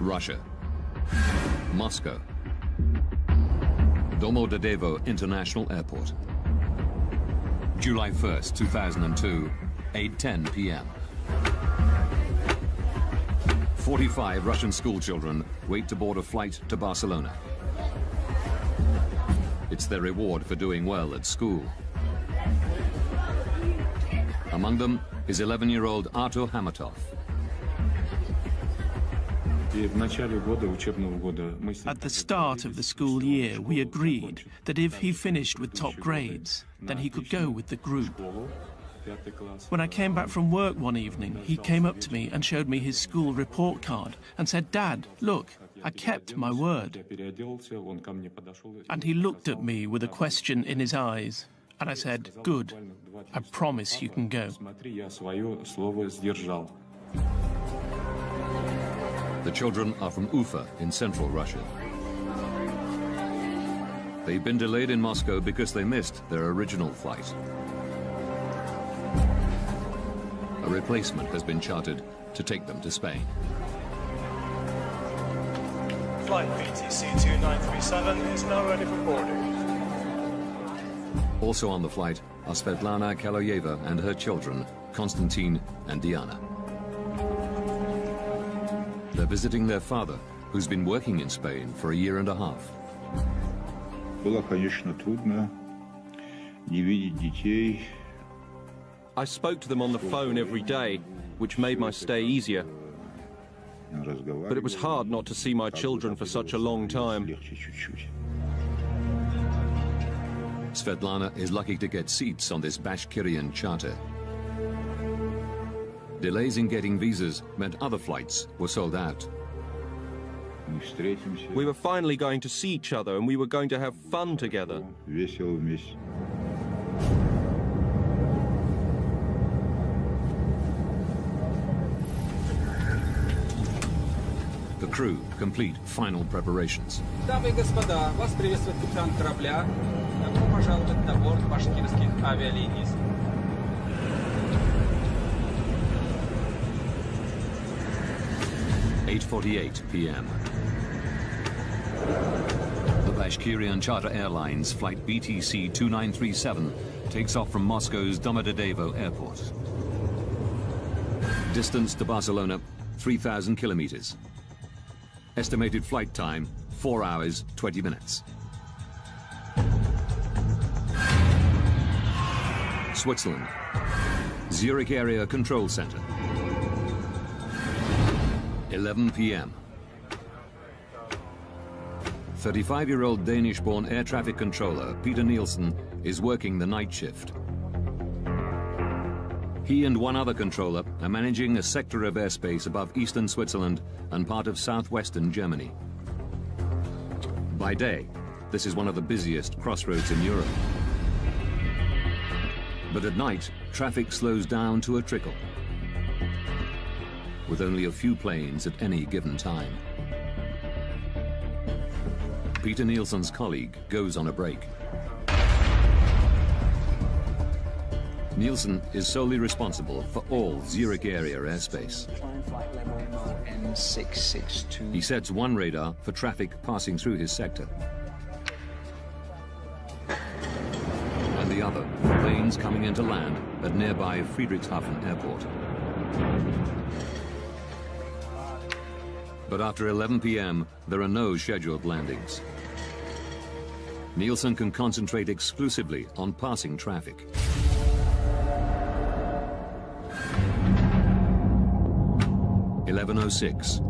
Russia. Moscow. Domodedovo International Airport. July 1st, 2002, 8:10 p.m. 45 Russian schoolchildren wait to board a flight to Barcelona. It's their reward for doing well at school. Among them is 11-year-old Artur Hamatov. At the start of the school year, we agreed that if he finished with top grades, then he could go with the group. When I came back from work one evening, he came up to me and showed me his school report card and said, "Dad, look, I kept my word." And he looked at me with a question in his eyes, and I said, "Good, I promise you can go." The children are from Ufa in central Russia. They've been delayed in Moscow because they missed their original flight. A replacement has been chartered to take them to Spain. Flight BTC 2937 is now ready for boarding. Also on the flight are Svetlana Kaloyeva and her children, Konstantin and Diana. They're visiting their father, who's been working in Spain for a year and a half. I spoke to them on the phone every day, which made my stay easier. But it was hard not to see my children for such a long time. Svetlana is lucky to get seats on this Bashkirian charter. Delays in getting visas meant other flights were sold out. We were finally going to see each other and we were going to have fun together. The crew complete final preparations. Дамы и господа, вас приветствует капитан корабля. Добро пожаловать на борт башкирских авиалиний. 8:48 p.m. The Bashkirian Charter Airlines flight BTC 2937 takes off from Moscow's Domodedovo Airport. Distance to Barcelona, 3,000 kilometers. Estimated flight time, 4 hours, 20 minutes. Switzerland. Zurich Area Control Center. 11 p.m. 35-year-old Danish-born air traffic controller Peter Nielsen is working the night shift. He and one other controller are managing a sector of airspace above eastern Switzerland and part of southwestern Germany. By day, this is one of the busiest crossroads in Europe. But at night, traffic slows down to a trickle, with only a few planes at any given time. Peter Nielsen's colleague goes on a break. Nielsen is solely responsible for all Zurich area airspace. He sets one radar for traffic passing through his sector, and the other for planes coming into land at nearby Friedrichshafen Airport. But after 11 p.m., there are no scheduled landings. Nielsen can concentrate exclusively on passing traffic. (11:06).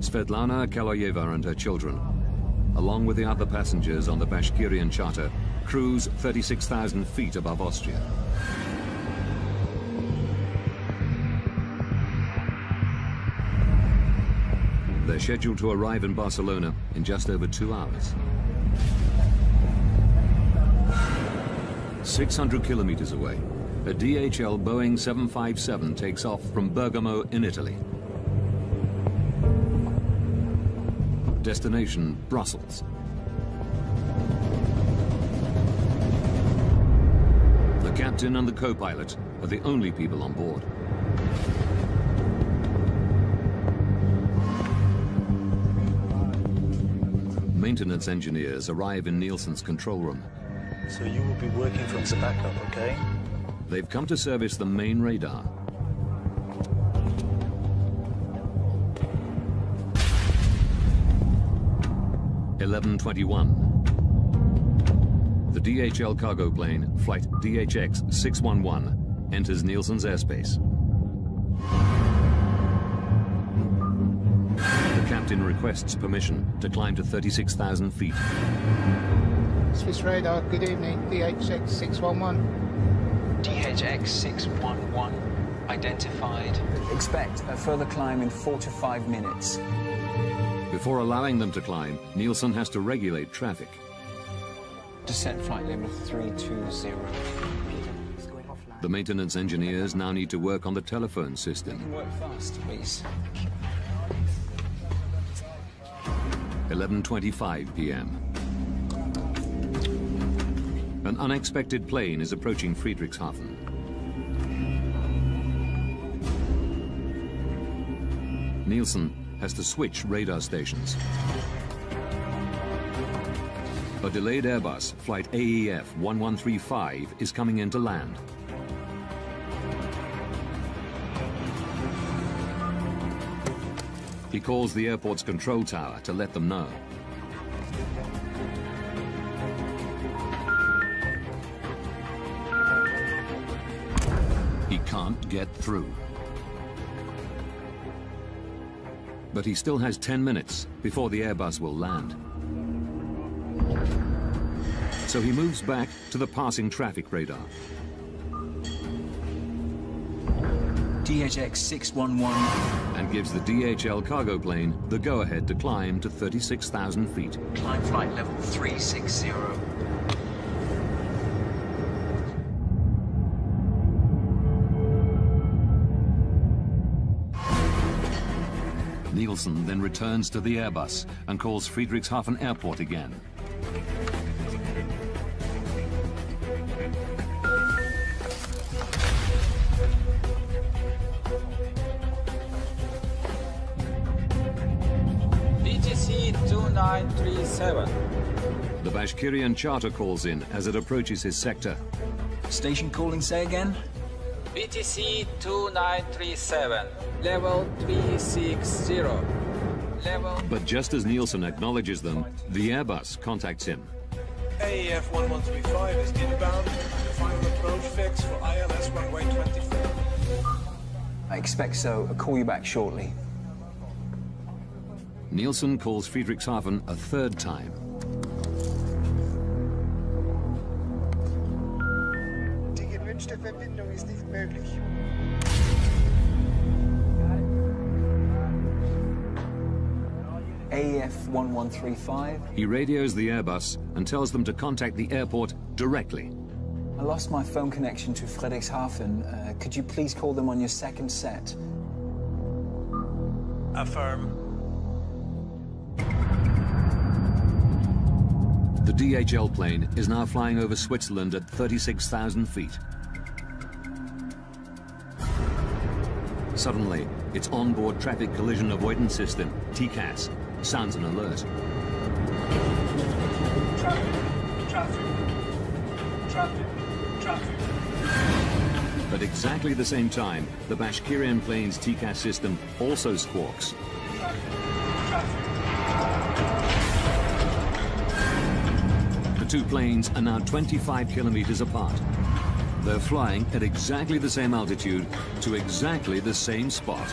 Svetlana Kaloyeva and her children, along with the other passengers on the Bashkirian charter, cruise 36,000 feet above Austria. They're scheduled to arrive in Barcelona in just over 2 hours. 600 kilometers away, a DHL Boeing 757 takes off from Bergamo in Italy. Destination, Brussels. The captain and the co-pilot are the only people on board. maintenance engineers arrive in Nielsen's control room. So you will be working from the backup, okay? They've come to service the main radar. (11:21). The DHL cargo plane, flight DHX-611, enters Nielsen's airspace. The captain requests permission to climb to 36,000 feet. Swiss radar, good evening, DHX-611. DHX-611 identified. Expect a further climb in 4 to 5 minutes. Before allowing them to climb, Nielsen has to regulate traffic. Descent flight level 320. The maintenance engineers now need to work on the telephone system. Work fast, please. 11:25 p.m. An unexpected plane is approaching Friedrichshafen. Nielsen has to switch radar stations. A delayed Airbus, flight AEF 1135, is coming in to land. He calls the airport's control tower to let them know. He can't get through. But he still has 10 minutes before the Airbus will land. So he moves back to the passing traffic radar. DHX-611. And gives the DHL cargo plane the go-ahead to climb to 36,000 feet. Climb flight level 360. Nielsen then returns to the Airbus and calls Friedrichshafen Airport again. BTC 2937. The Bashkirian charter calls in as it approaches his sector. Station calling, say again? BTC 2937. Level 360. Level... But just as Nielsen acknowledges them, the Airbus contacts him. AEF 1135 is inbound. The final approach fix for ILS runway 24. I expect so. I'll call you back shortly. Nielsen calls Friedrichshafen a third time. Die gewünschte Verbindung ist nicht möglich. AEF 1135. He radios the Airbus and tells them to contact the airport directly. I lost my phone connection to Friedrichshafen. Could you please call them on your second set? Affirm. The DHL plane is now flying over Switzerland at 36,000 feet. Suddenly, its onboard traffic collision avoidance system, TCAS, sounds an alert. Traffic. At exactly the same time, the Bashkirian plane's TCAS system also squawks. The two planes are now 25 kilometers apart. They're flying at exactly the same altitude to exactly the same spot.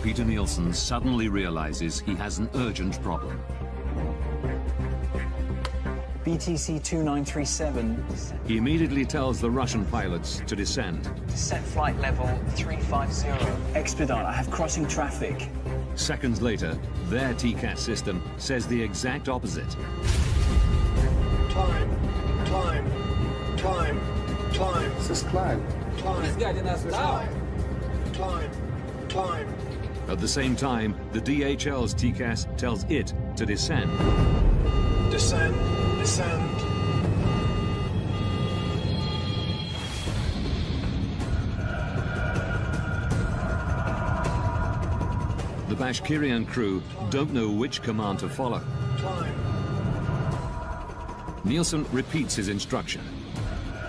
Peter Nielsen suddenly realizes he has an urgent problem. BTC 2937. He immediately tells the Russian pilots to descend. Descent flight level 350. Expedite, I have crossing traffic. Seconds later, their TCAS system says the exact opposite. Climb. Es ist klein. He's guiding us down. Climb. At the same time, the DHL's TCAS tells it to descend. Descend. The Bashkirian crew don't know which command to follow. Nielsen repeats his instruction.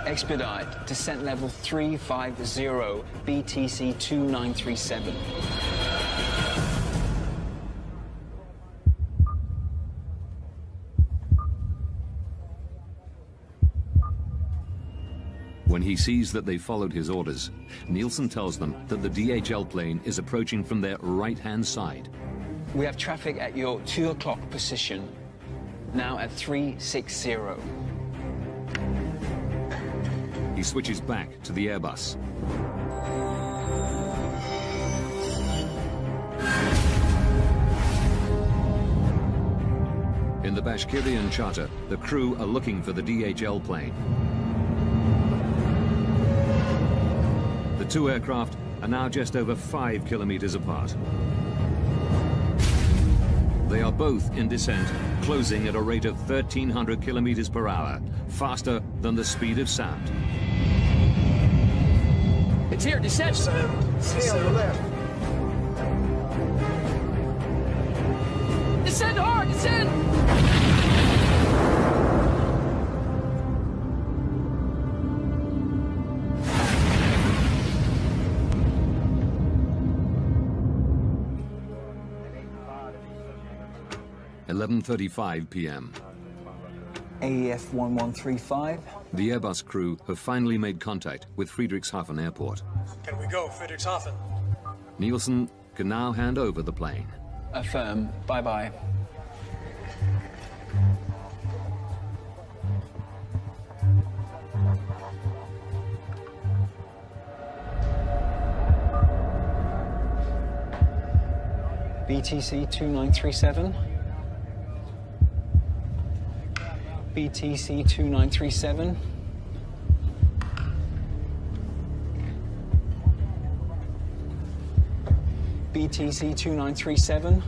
Expedite, descent level 350, BTC 2937. When he sees that they followed his orders, Nielsen tells them that the DHL plane is approaching from their right-hand side. We have traffic at your 2 o'clock position, now at 360. He switches back to the Airbus. In the Bashkirian charter, the crew are looking for the DHL plane. The two aircraft are now just over 5 kilometers apart. They are both in descent, closing at a rate of 1,300 kilometers per hour, faster than the speed of sound. It's here, descent! Stay on the left. Descend hard, descend! 11:35 p.m. AEF 1135. The Airbus crew have finally made contact with Friedrichshafen Airport. Can we go, Friedrichshafen? Nielsen can now hand over the plane. Affirm. Bye-bye. BTC 2937. BTC 2937. BTC 2937.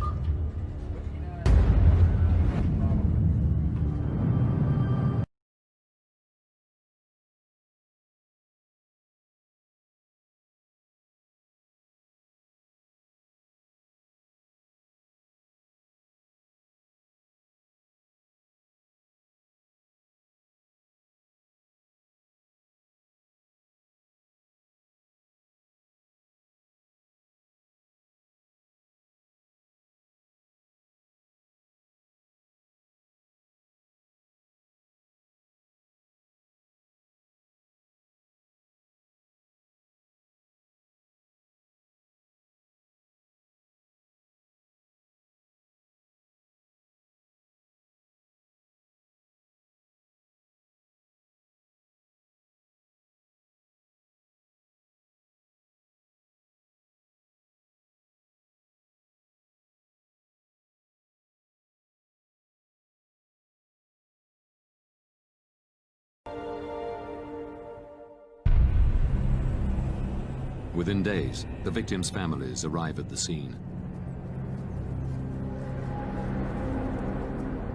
Within days, the victims' families arrive at the scene.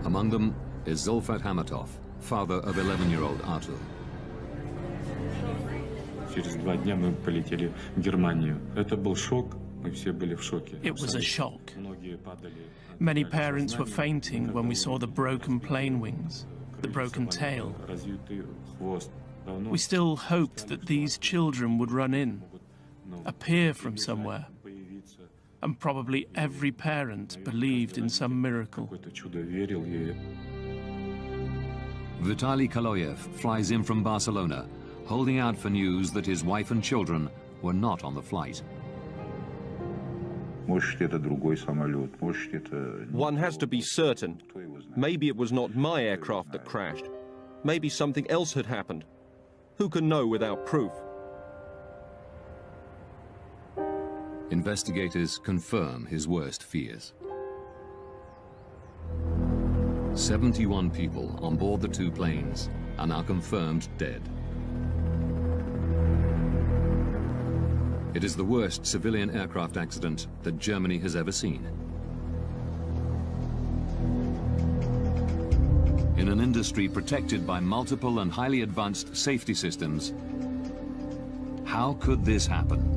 Among them is Zulfat Hamatov, father of 11-year-old Artur. Через 2 дня мы полетели в Германию. Это был шок. Мы все были в шоке. It was a shock. Many parents were fainting when we saw the broken plane wings, the broken tail. We still hoped that these children would run in, appear from somewhere, and probably every parent believed in some miracle. Vitaly Kaloyev flies in from Barcelona, holding out for news that his wife and children were not on the flight. One has to be certain. Maybe it was not my aircraft that crashed. Maybe something else had happened. Who can know without proof? Investigators confirm his worst fears. 71 people on board the two planes are now confirmed dead. It is the worst civilian aircraft accident that Germany has ever seen. In an industry protected by multiple and highly advanced safety systems, how could this happen?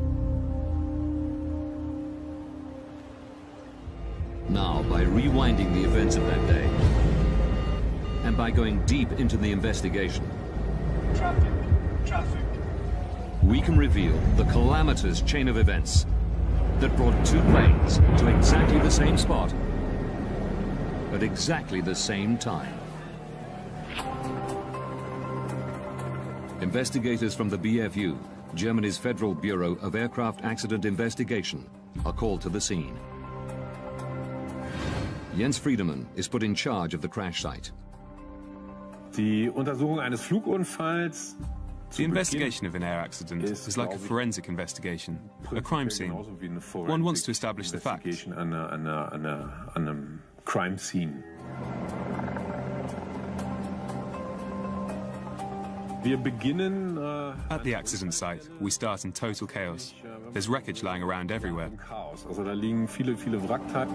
Now, by rewinding the events of that day, and by going deep into the investigation, Traffic. we can reveal the calamitous chain of events that brought two planes to exactly the same spot at exactly the same time. Investigators from the BFU, Germany's Federal Bureau of Aircraft Accident Investigation, are called to the scene. Jens Friedemann is put in charge of the crash site. Die Untersuchung eines Flugunfalls. The investigation of an air accident is like a forensic investigation, a crime scene. One wants to establish the facts. An einem crime scene. Wir beginnen at the accident site. We start in total chaos. There's wreckage lying around everywhere. Also da liegen viele Wrackteile.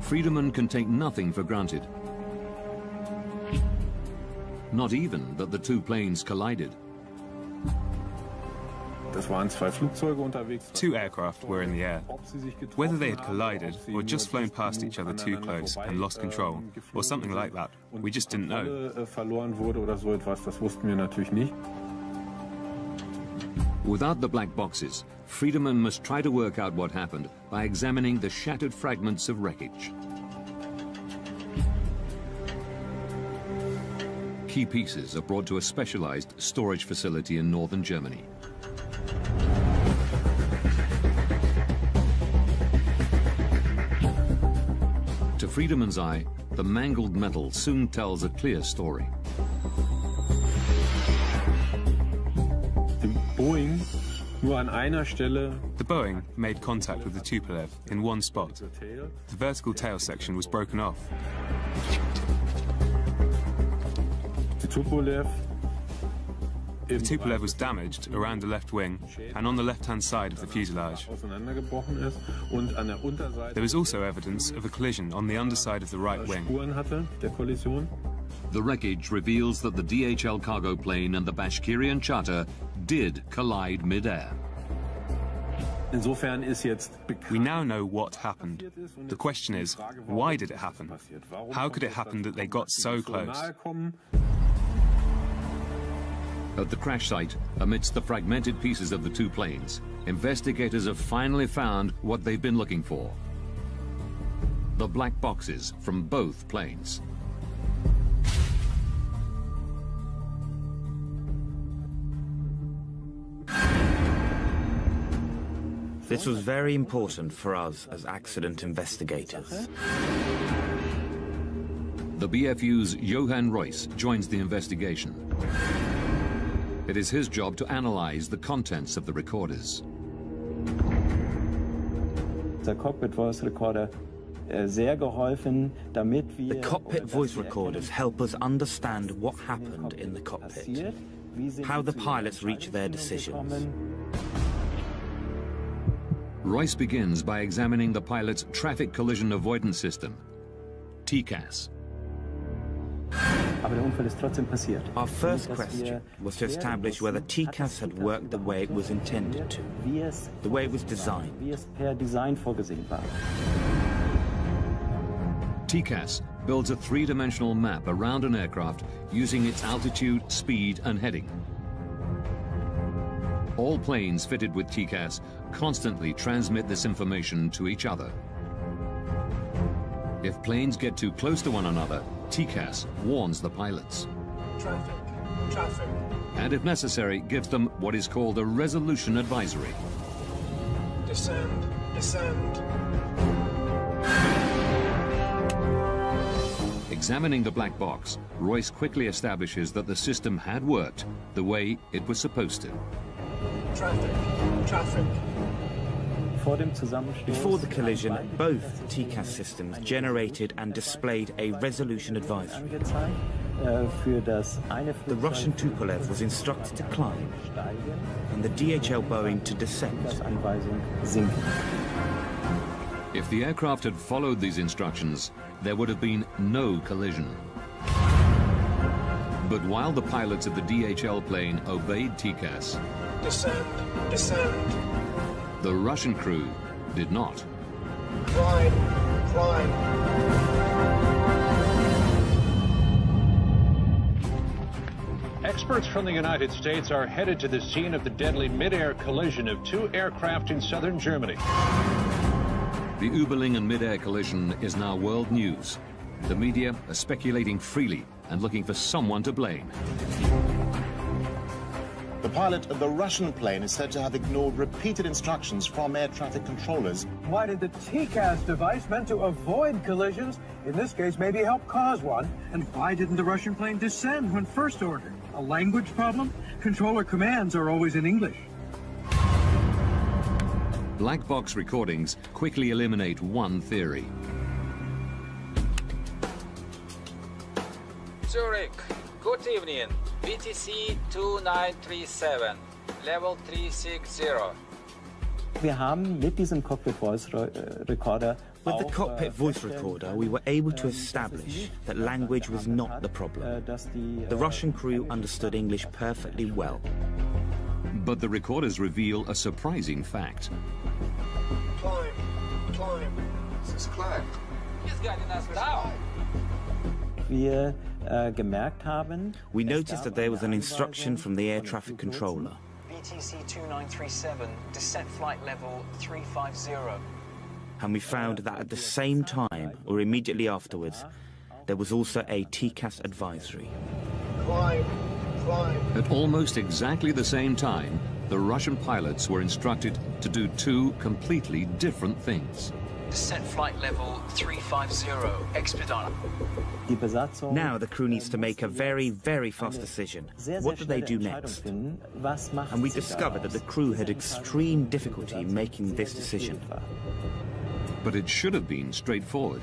Friedemann can take nothing for granted. Not even that the two planes collided. Two aircraft were in the air. Whether they had collided or just flown past each other too close and lost control, or something like that, we just didn't know. Without the black boxes, Friedemann must try to work out what happened by examining the shattered fragments of wreckage. Key pieces are brought to a specialized storage facility in northern Germany. To Friedemann's eye, the mangled metal soon tells a clear story. The Boeing made contact with the Tupolev in one spot. The vertical tail section was broken off. The Tupolev was damaged around the left wing and on the left-hand side of the fuselage. There was also evidence of a collision on the underside of the right wing. The wreckage reveals that the DHL cargo plane and the Bashkirian charter did collide mid-air. We now know what happened. The question is, why did it happen? How could it happen that they got so close? At the crash site, amidst the fragmented pieces of the two planes, investigators have finally found what they've been looking for. The black boxes from both planes. This was very important for us as accident investigators. The BFU's Johann Reuss joins the investigation. It is his job to analyze the contents of the recorders. The cockpit voice recorders help us understand what happened in the cockpit, how the pilots reached their decisions. Reuss begins by examining the pilot's traffic collision avoidance system, TCAS. Our first question was to establish whether TCAS had worked the way it was intended to, the way it was designed. TCAS builds a three-dimensional map around an aircraft using its altitude, speed, and heading. All planes fitted with TCAS constantly transmit this information to each other. If planes get too close to one another, TCAS warns the pilots. Traffic. And if necessary, gives them what is called a resolution advisory. Descend. Examining the black box, Reuss quickly establishes that the system had worked the way it was supposed to. Traffic. Before the collision, both TCAS systems generated and displayed a resolution advisory. The Russian Tupolev was instructed to climb, and the DHL Boeing to descend. If the aircraft had followed these instructions, there would have been no collision. But while the pilots of the DHL plane obeyed TCAS, Descend, descend. the Russian crew did not. Climb, climb. Experts from the United States are headed to the scene of the deadly mid-air collision of two aircraft in southern Germany. The Überlingen mid-air collision is now world news. The media are speculating freely and looking for someone to blame. The pilot of the Russian plane is said to have ignored repeated instructions from air traffic controllers. Why did the TCAS device meant to avoid collisions, in this case maybe help cause one? And why didn't the Russian plane descend when first ordered? A language problem? Controller commands are always in English. Black box recordings quickly eliminate one theory. Zurich, good evening. VTC 2937, level 360. Wir haben mit diesem Cockpit Voice Recorder With the cockpit voice recorder, we were able to establish that language was not the problem. The Russian crew understood English perfectly well. But the recorders reveal a surprising fact. Climb, climb. This is climb. He's guiding us down. We noticed that there was an instruction from the air traffic controller. VTC 2937, descent flight level 350. And we found that at the same time, or immediately afterwards, there was also a TCAS advisory. Climb, climb. At almost exactly the same time, the Russian pilots were instructed to do two completely different things. Descent flight level 350, expedite. Now the crew needs to make a very, very fast decision. What do they do next? And we discovered that the crew had extreme difficulty making this decision. But it should have been straightforward.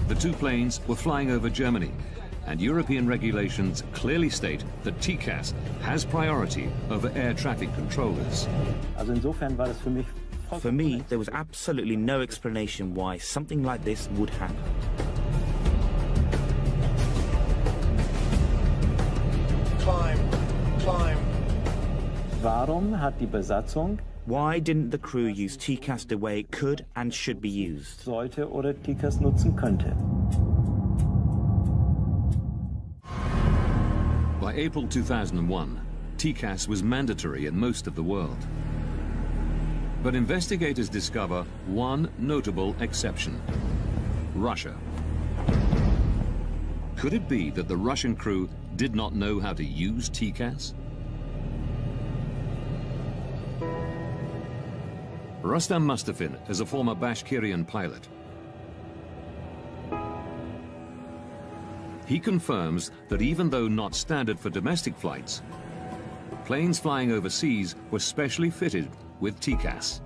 The two planes were flying over Germany, and European regulations clearly state that TCAS has priority over air traffic controllers. For me, there was absolutely no explanation why something like this would happen. Climb, climb. Why didn't the crew use TCAS the way it could and should be used? By April 2001, TCAS was mandatory in most of the world. But investigators discover one notable exception: Russia. Could it be that the Russian crew did not know how to use TCAS? Rustam Mustafin is a former Bashkirian pilot. He confirms that even though not standard for domestic flights, planes flying overseas were specially fitted with TCAS.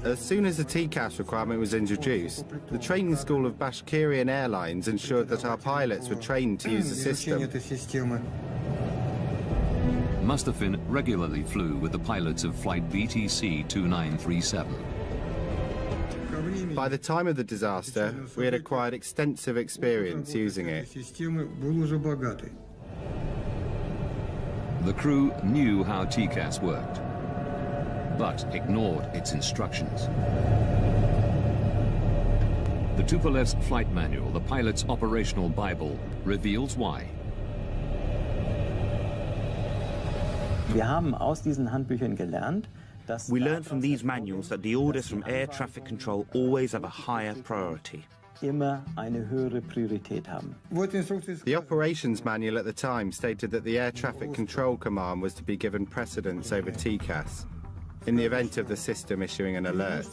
As soon as the TCAS requirement was introduced, the training school of Bashkirian Airlines ensured that our pilots were trained to use the system. Mustafin regularly flew with the pilots of flight BTC 2937. By the time of the disaster, we had acquired extensive experience using it. The crew knew how TCAS worked, but ignored its instructions. The Tupolevsk flight manual, the pilot's operational Bible, reveals why. We learned from these manuals that the orders from air traffic control always have a higher priority. The operations manual at the time stated that the air traffic control command was to be given precedence over TCAS in the event of the system issuing an alert.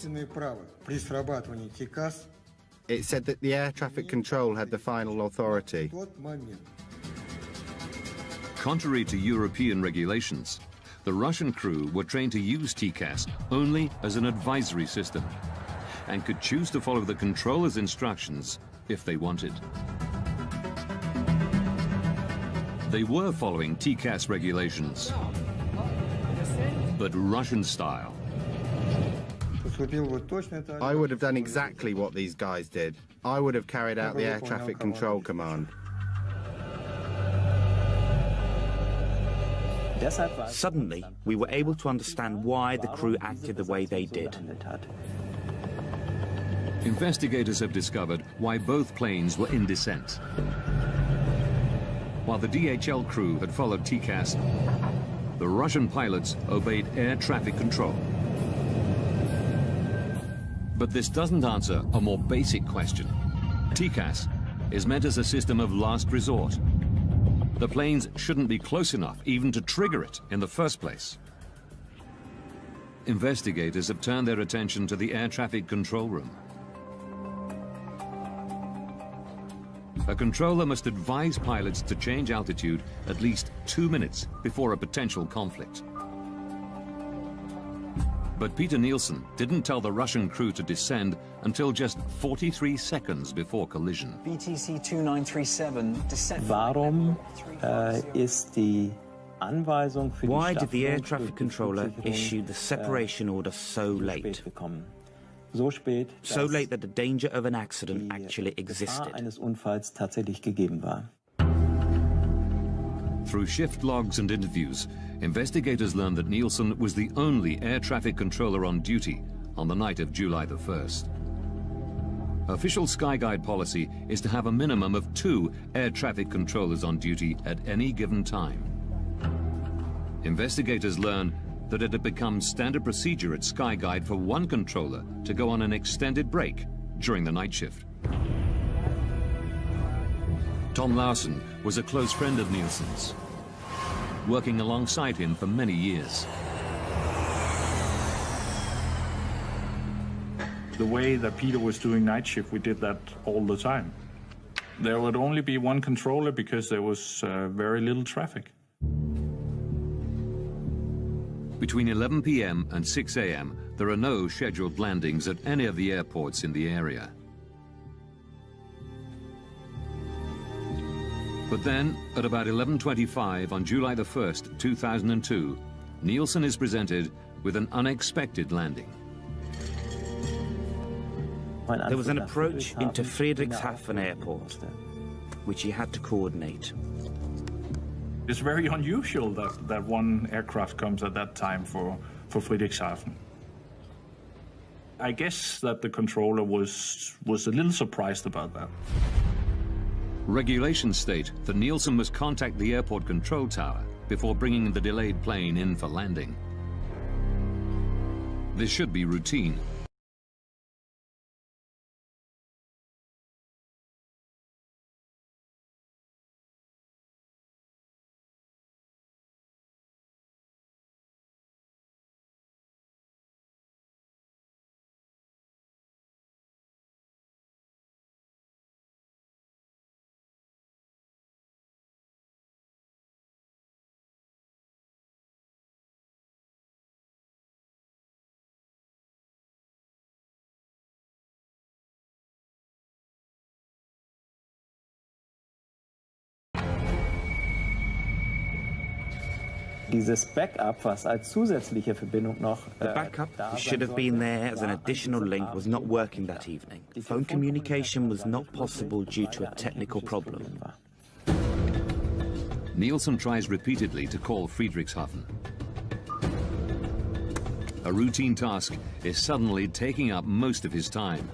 It said that the air traffic control had the final authority. Contrary to European regulations, the Russian crew were trained to use TCAS only as an advisory system and could choose to follow the controller's instructions if they wanted. They were following TCAS regulations. but Russian style. I would have done exactly what these guys did. I would have carried out the air traffic control command. Suddenly, we were able to understand why the crew acted the way they did. Investigators have discovered why both planes were in descent. While the DHL crew had followed TCAS, the Russian pilots obeyed air traffic control. But this doesn't answer a more basic question. TCAS is meant as a system of last resort. The planes shouldn't be close enough even to trigger it in the first place. Investigators have turned their attention to the air traffic control room. A controller must advise pilots to change altitude at least 2 minutes before a potential conflict. But Peter Nielsen didn't tell the Russian crew to descend until just 43 seconds before collision. BTC 2937, descent. Why did the air traffic controller issue the separation order so late? So late that the danger of an accident actually existed. Through shift logs and interviews, investigators learned that Nielsen was the only air traffic controller on duty on the night of July the 1st. Official Skyguide policy is to have a minimum of 2 air traffic controllers on duty at any given time. Investigators learned that it had become standard procedure at Skyguide for one controller to go on an extended break during the night shift. Tom Larsen was a close friend of Nielsen's, working alongside him for many years. The way that Peter was doing night shift, we did that all the time. There would only be one controller because there was very little traffic. Between 11 p.m. and 6 a.m., there are no scheduled landings at any of the airports in the area. But then, at about 11:25 on July the 1st, 2002, Nielsen is presented with an unexpected landing. There was an approach into Friedrichshafen Airport, which he had to coordinate. It's very unusual that one aircraft comes at that time for Friedrichshafen. I guess that the controller was a little surprised about that. Regulations state that Nielsen must contact the airport control tower before bringing the delayed plane in for landing. This should be routine. Dieses Backup, was als zusätzliche Verbindung noch... The backup, which should have been there as an additional link, was not working that evening. Phone communication was not possible due to a technical problem. Nielsen tries repeatedly to call Friedrichshafen. A routine task is suddenly taking up most of his time.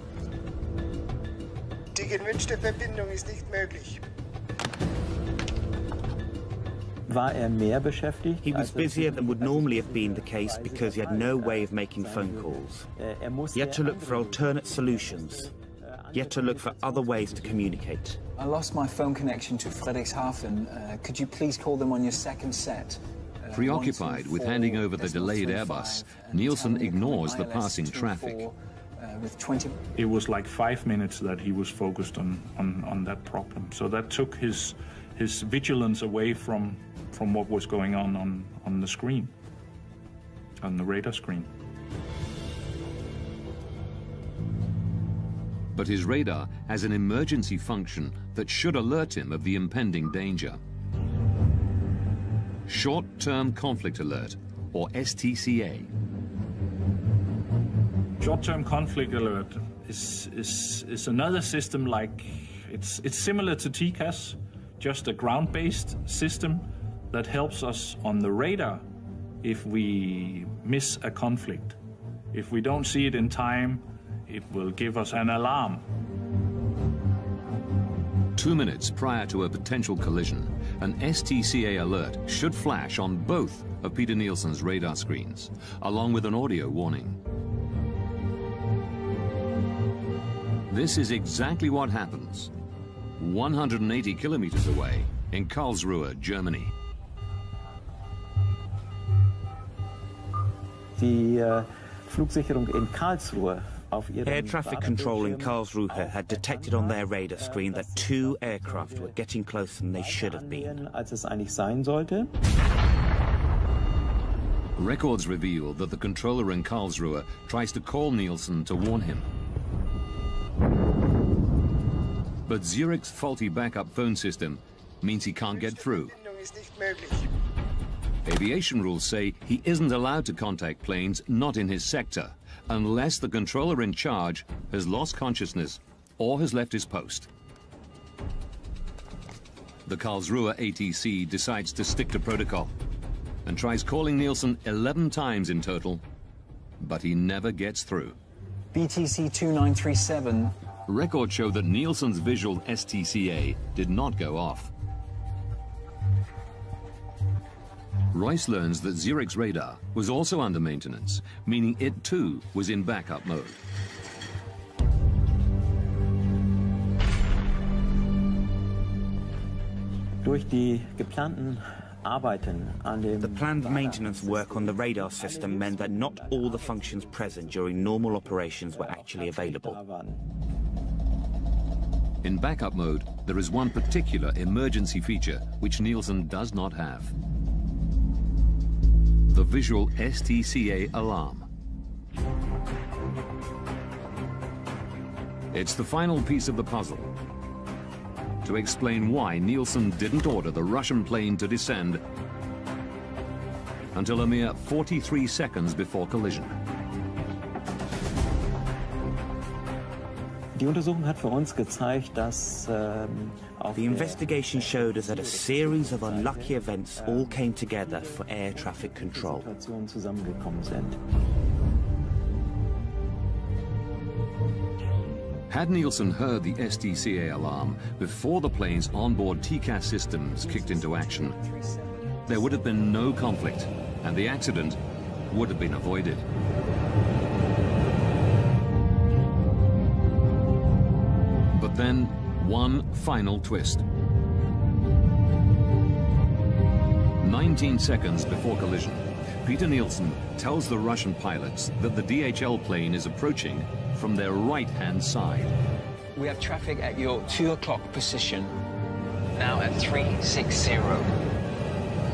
Die gewünschte Verbindung ist nicht möglich. He was busier than would normally have been the case because he had no way of making phone calls. He had to look for alternate solutions. He had to look for other ways to communicate. I lost my phone connection to Friedrichshafen. Could you please call them on your second set? Preoccupied with handing over the delayed Airbus, Nielsen ignores the passing traffic. It was like 5 minutes that he was focused on that problem. So that took his vigilance away from what was going on the screen, on the radar screen. But his radar has an emergency function that should alert him of the impending danger. Short-term conflict alert, or STCA. Short-term conflict alert is another system like, it's similar to TCAS, just a ground-based system that helps us on the radar if we miss a conflict. If we don't see it in time, it will give us an alarm. 2 minutes prior to a potential collision, an STCA alert should flash on both of Peter Nielsen's radar screens, along with an audio warning. This is exactly what happens 180 kilometers away in Karlsruhe, Germany. Die Flugsicherung in Karlsruhe. Air traffic control in Karlsruhe had detected on their radar screen that 2 aircraft were getting closer than they should have been. Als es eigentlich sein sollte. Records reveal that the controller in Karlsruhe tries to call Nielsen to warn him. But Zurich's faulty backup phone system means he can't get through. Aviation rules say he isn't allowed to contact planes not in his sector unless the controller in charge has lost consciousness or has left his post. The Karlsruhe ATC decides to stick to protocol and tries calling Nielsen 11 times in total, but he never gets through. BTC 2937. Records show that Nielsen's visual STCA did not go off. Royce learns that Zurich's radar was also under maintenance, meaning it too was in backup mode. Durch die geplanten Arbeiten an dem The planned maintenance work on the radar system meant that not all the functions present during normal operations were actually available. In backup mode, there is one particular emergency feature which Nielsen does not have. The visual STCA alarm. It's the final piece of the puzzle to explain why Nielsen didn't order the Russian plane to descend until a mere 43 seconds before collision. Die Untersuchung hat für uns gezeigt, dass the investigation showed us that a series of unlucky events all came together for air traffic control. zusammengekommen sind. Had Nielsen heard the STCA alarm before the plane's onboard TCAS systems kicked into action, there would have been no conflict, and the accident would have been avoided. But then, one final twist. 19 seconds before collision, Peter Nielsen tells the Russian pilots that the DHL plane is approaching from their right-hand side. We have traffic at your 2 o'clock position, now at 360.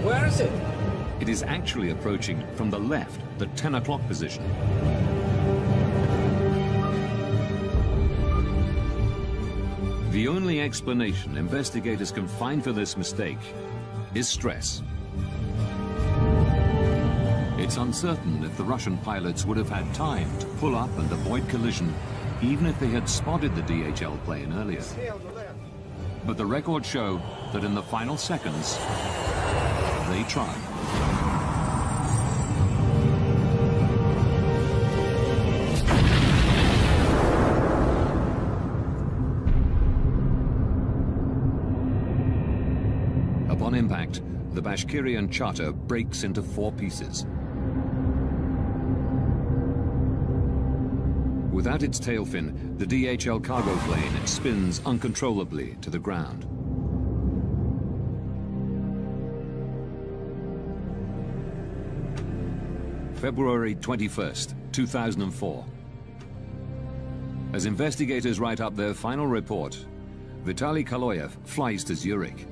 Where is it? It is actually approaching from the left, the 10 o'clock position. The only explanation investigators can find for this mistake is stress. It's uncertain if the Russian pilots would have had time to pull up and avoid collision, even if they had spotted the DHL plane earlier. But the records show that in the final seconds, they tried. Upon impact, the Bashkirian charter breaks into 4 pieces. Without its tail fin, the DHL cargo plane spins uncontrollably to the ground. February 21st, 2004. As investigators write up their final report, Vitaly Kaloyev flies to Zurich.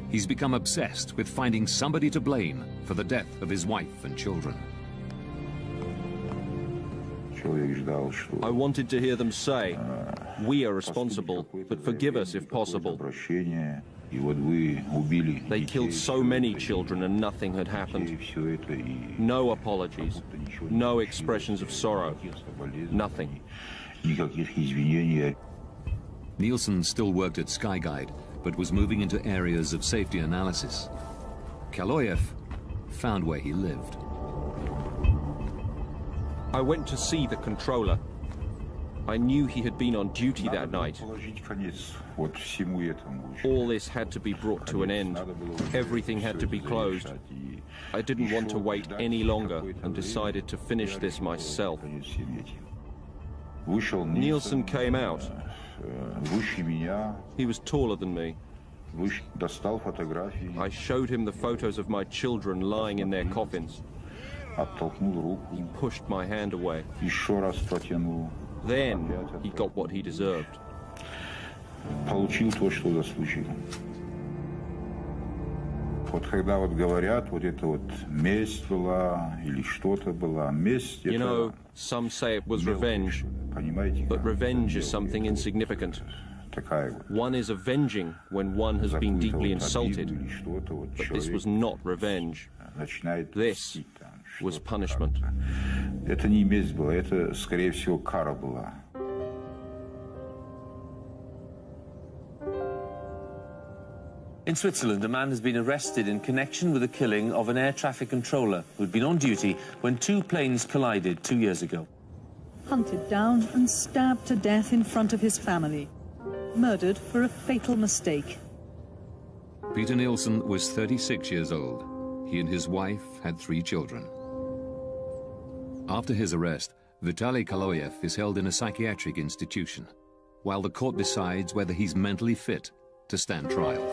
He's become obsessed with finding somebody to blame for the death of his wife and children. I wanted to hear them say, "We are responsible, but forgive us if possible." They killed so many children and nothing had happened. No apologies, no expressions of sorrow, nothing. Nielsen still worked at Skyguide, but was moving into areas of safety analysis. Kaloyev found where he lived. I went to see the controller. I knew he had been on duty that night. All this had to be brought to an end. Everything had to be closed. I didn't want to wait any longer and decided to finish this myself. Nielsen came out. He was taller than me. I showed him the photos of my children lying in their coffins. He pushed my hand away. Then he got what he deserved. You know, some say it was revenge, but revenge is something insignificant. One is avenging when one has been deeply insulted, but this was not revenge. This was punishment. Это не месть была, это, скорее всего, кара была. In Switzerland, a man has been arrested in connection with the killing of an air traffic controller who'd been on duty when two planes collided 2 years ago. Hunted down and stabbed to death in front of his family. Murdered for a fatal mistake. Peter Nielsen was 36 years old. He and his wife had 3 children. After his arrest, Vitaly Kaloyev is held in a psychiatric institution, while the court decides whether he's mentally fit to stand trial.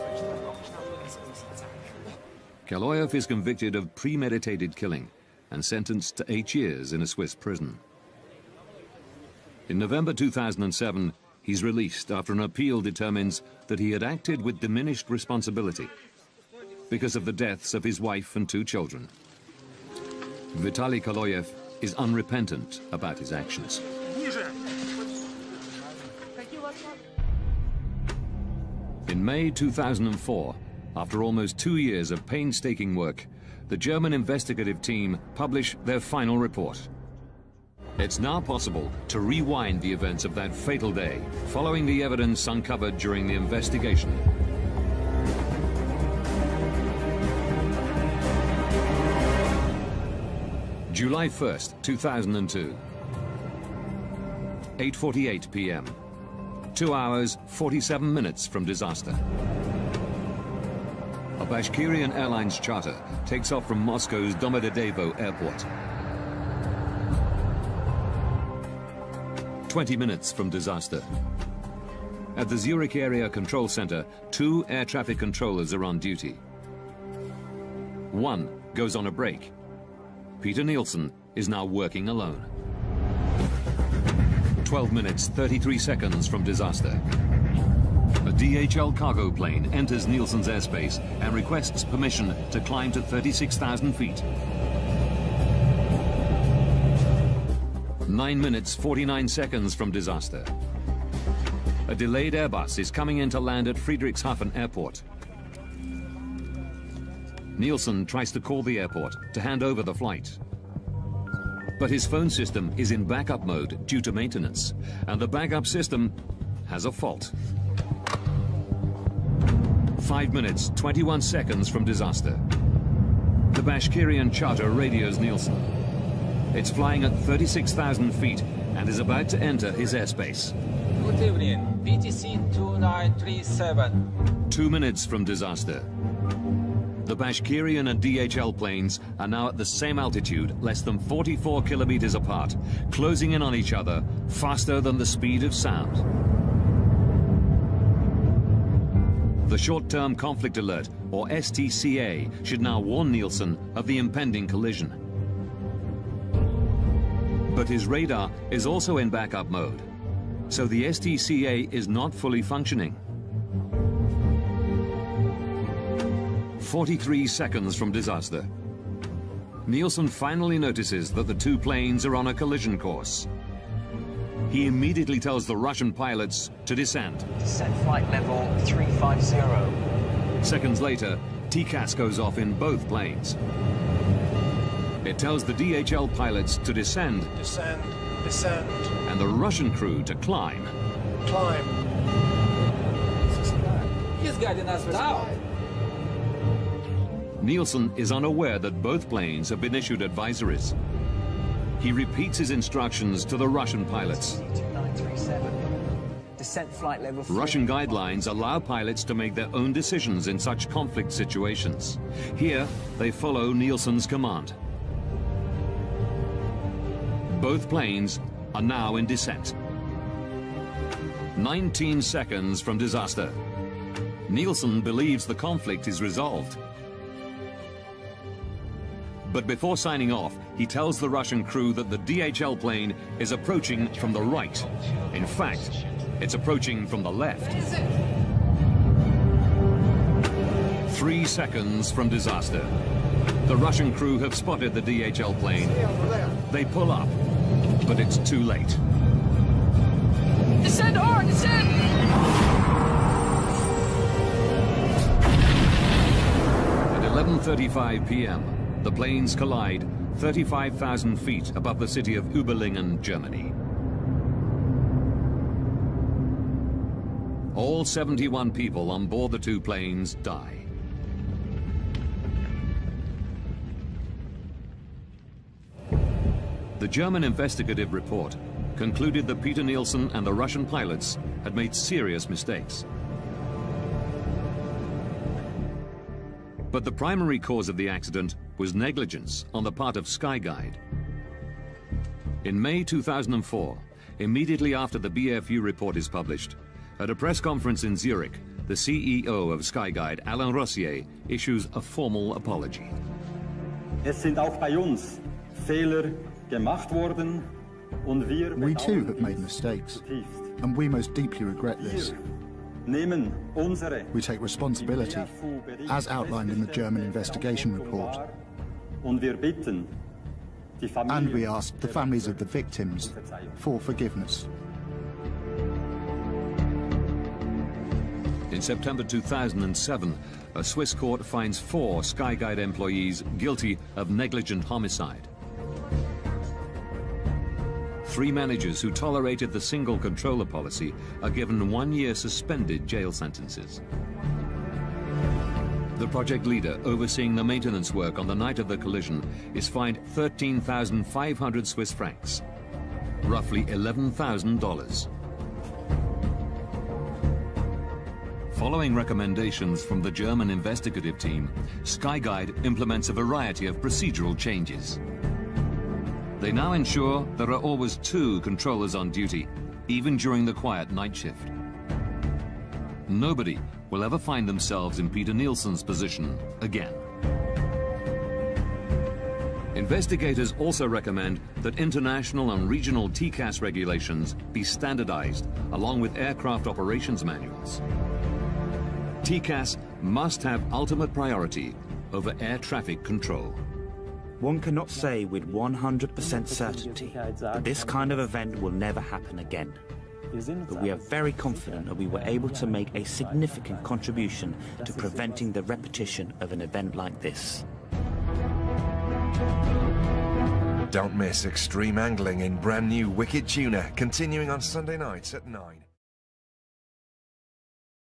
Kaloyev is convicted of premeditated killing and sentenced to 8 years in a Swiss prison. In November 2007, he's released after an appeal determines that he had acted with diminished responsibility because of the deaths of his wife and 2 children. Vitaly Kaloyev is unrepentant about his actions. In May 2004, after almost 2 years of painstaking work, the German investigative team publish their final report. It's now possible to rewind the events of that fatal day, following the evidence uncovered during the investigation. July 1st, 2002. 8:48 p.m. 2 hours, 47 minutes from disaster. A Bashkirian Airlines charter takes off from Moscow's Domodedovo airport. 20 minutes from disaster. At the Zurich Area Control Center, 2 air traffic controllers are on duty. One goes on a break. Peter Nielsen is now working alone. 12 minutes, 33 seconds from disaster. A DHL cargo plane enters Nielsen's airspace and requests permission to climb to 36,000 feet. 9 minutes, 49 seconds from disaster. A delayed Airbus is coming in to land at Friedrichshafen Airport. Nielsen tries to call the airport to hand over the flight. But his phone system is in backup mode due to maintenance, and the backup system has a fault. 5 minutes, 21 seconds from disaster. The Bashkirian charter radios Nielsen. It's flying at 36,000 feet and is about to enter his airspace. Good evening, BTC 2937. 2 minutes from disaster. The Bashkirian and DHL planes are now at the same altitude, less than 44 kilometers apart, closing in on each other faster than the speed of sound. The Short-Term Conflict Alert, or STCA, should now warn Nielsen of the impending collision. But his radar is also in backup mode, so the STCA is not fully functioning. 43 seconds from disaster. Nielsen finally notices that the 2 planes are on a collision course. He immediately tells the Russian pilots to descend. Descent flight level 350. Seconds later, TCAS goes off in both planes. It tells the DHL pilots to descend. Descend, descend. And the Russian crew to climb. Climb. He's guiding us down. Nielsen is unaware that both planes have been issued advisories. He repeats his instructions to the Russian pilots. Descent flight level 3. Russian guidelines allow pilots to make their own decisions in such conflict situations. Here, they follow Nielsen's command. Both planes are now in descent. 19 seconds from disaster. Nielsen believes the conflict is resolved. But before signing off, he tells the Russian crew that the DHL plane is approaching from the right. In fact, it's approaching from the left. 3 seconds from disaster. The Russian crew have spotted the DHL plane. They pull up, but it's too late. Descend hard, descend! At 11:35 p.m., the planes collide 35,000 feet above the city of Überlingen, Germany. All 71 people on board the two planes die. The German investigative report concluded that Peter Nielsen and the Russian pilots had made serious mistakes. But the primary cause of the accident was negligence on the part of Skyguide. In May 2004, immediately after the BFU report is published, at a press conference in Zurich, the CEO of Skyguide, Alain Rossier, issues a formal apology. Es sind auch bei uns Fehler gemacht worden und wir We too have made mistakes, and we most deeply regret this. We take responsibility, as outlined in the German investigation report. And we ask the families of the victims for forgiveness. In September 2007, a Swiss court finds 4 Skyguide employees guilty of negligent homicide. 3 managers who tolerated the single controller policy are given 1-year suspended jail sentences. The project leader overseeing the maintenance work on the night of the collision is fined 13,500 Swiss francs, roughly $11,000. Following recommendations from the German investigative team, Skyguide implements a variety of procedural changes. They now ensure there are always 2 controllers on duty, even during the quiet night shift. Nobody will ever find themselves in Peter Nielsen's position again. Investigators also recommend that international and regional TCAS regulations be standardized, along with aircraft operations manuals. TCAS must have ultimate priority over air traffic control. One cannot say with 100% certainty that this kind of event will never happen again. But we are very confident that we were able to make a significant contribution to preventing the repetition of an event like this. Don't miss extreme angling in brand new Wicked Tuna, continuing on Sunday nights at 9.